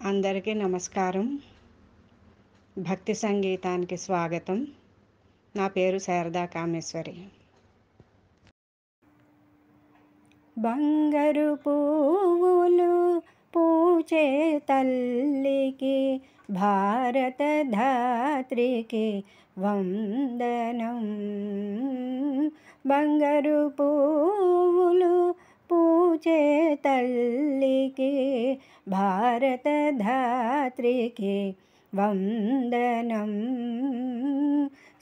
అందరికీ నమస్కారం. భక్తి సంగీతానికి స్వాగతం. నా పేరు శారదా కామేశ్వరి. బంగారు పువ్వులు పూచే తల్లికి, భారత ధాత్రికి వందనం. బంగారు పువ్వులు పూచే తల్లికి, భారత ధాత్రికి వందనం.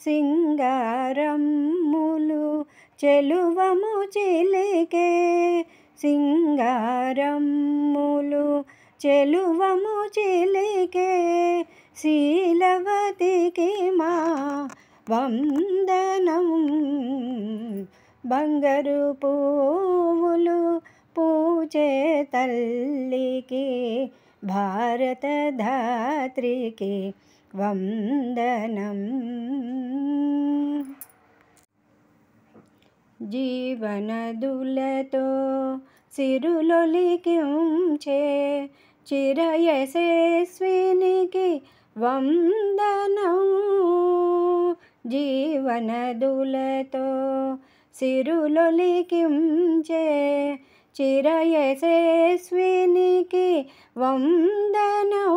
సింగారమ్ములు చెలువము చిలికే, సింగారమ్ములు చెలువము చిలికే, శీలవతికి మా వందనం. బంగారు పువ్వులు పూచే తల్లికి, భారత ధాత్రికి వందనం. జీవనదులతో సిరులొలికించే చిరయశస్వినికి వందనం. జీవనదులతో సిరులొలికించే చిరయశస్వినికి వందనం.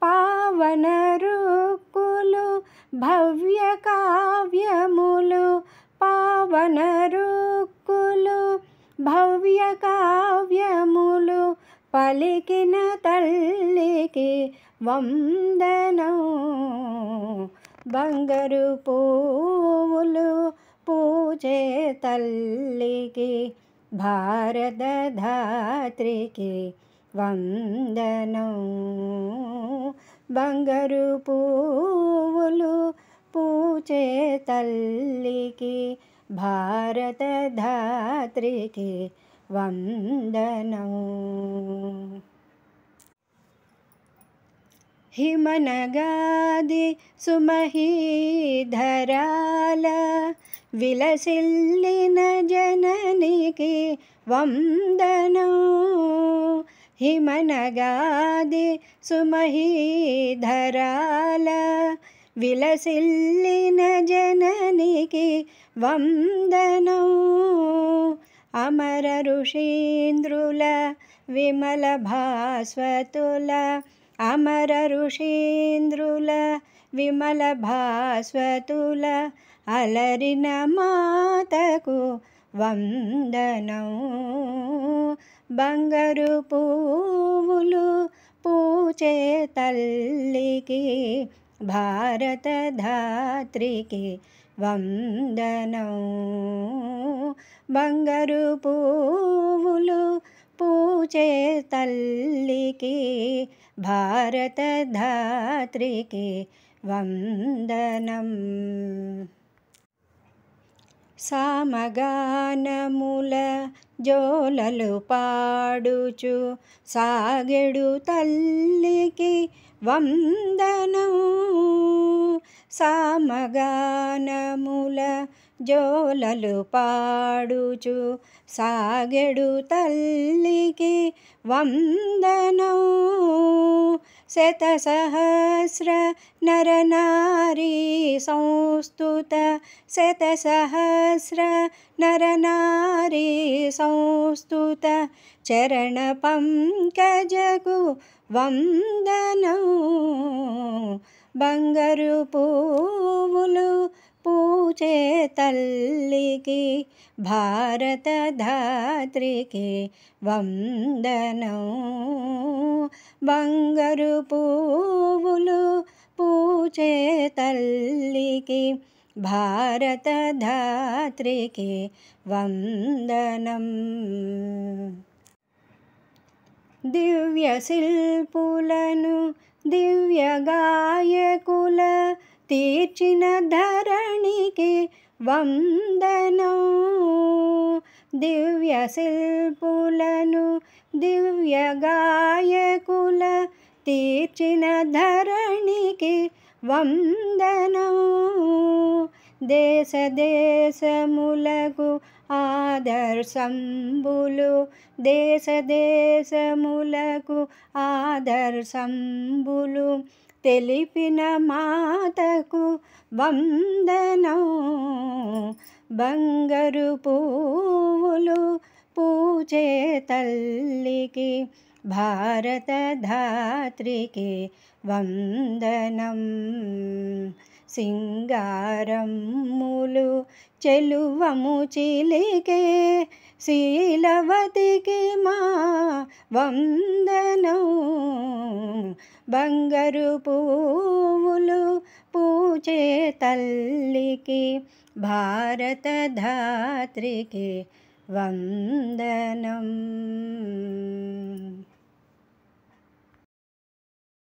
పావన రుక్కులు భవ్య కావ్యములు, పావన రుక్కులు భవ్య కావ్యములు పలికిన తల్లికి వందనం. బంగారు పువ్వులు పూచే తల్లికి, భారత ధాత్రికి వందనం. బంగారు పువ్వులు పూచే తల్లికి, భారత ధాత్రికి వందనం. హిమనగాది సుమహీధరాల విలసిల్లిన జననికి వందనం. హిమనగాది సుమహీధరాల విలసిల్లిన జననికి వందనం. అమర ఋషీంద్రుల విమల భాస్వతుల, అమర ఋషీంద్రుల విమల భాస్వతుల అలరిన మాతకు వందనం. బంగారు పువ్వులు పూచే తల్లికి, భారత ధాత్రికి వందనం. బంగారు పువ్వులు పూచే తల్లికి, భారత ధాత్రికి వందనం. సామగానముల జోలలు పాడుచు సాగెడు తల్లికి వందనం. సామగానముల జోలలు పాడుచు సాగెడు తల్లికి వందనం. శతసహస్ర నరనారీ సంస్తుత, శతసహస్ర నరనారీ సంస్తుత చరణ పంకజకు వందనం. బంగారు పువ్వులు పూచే తల్లికి, భారత ధాత్రికి వందనం. బంగారు పువ్వులు పూచే తల్లికి, భారత ధాత్రికి వందనం. దివ్య శిల్పులను దివ్య గాయకుల తీర్చిన ధరణికి వందనం. దివ్య శిల్పులను దివ్య గాయకుల తీర్చిన ధరణికి వందనం. దేశ దేశములకు ఆదర్శంబులు దేశ దేశములకు ఆదర్శంబులు తెలిపిన మాతకు వందనం. బంగారు పువ్వులు పూచే తల్లికి భారత ధాత్రికి వందనం. సింగారమ్ములు చెలువము చిలికే శీలవతికి మా వందనం. బంగారు పువ్వులు పూచే తల్లికి భారత ధాత్రికి వందనం.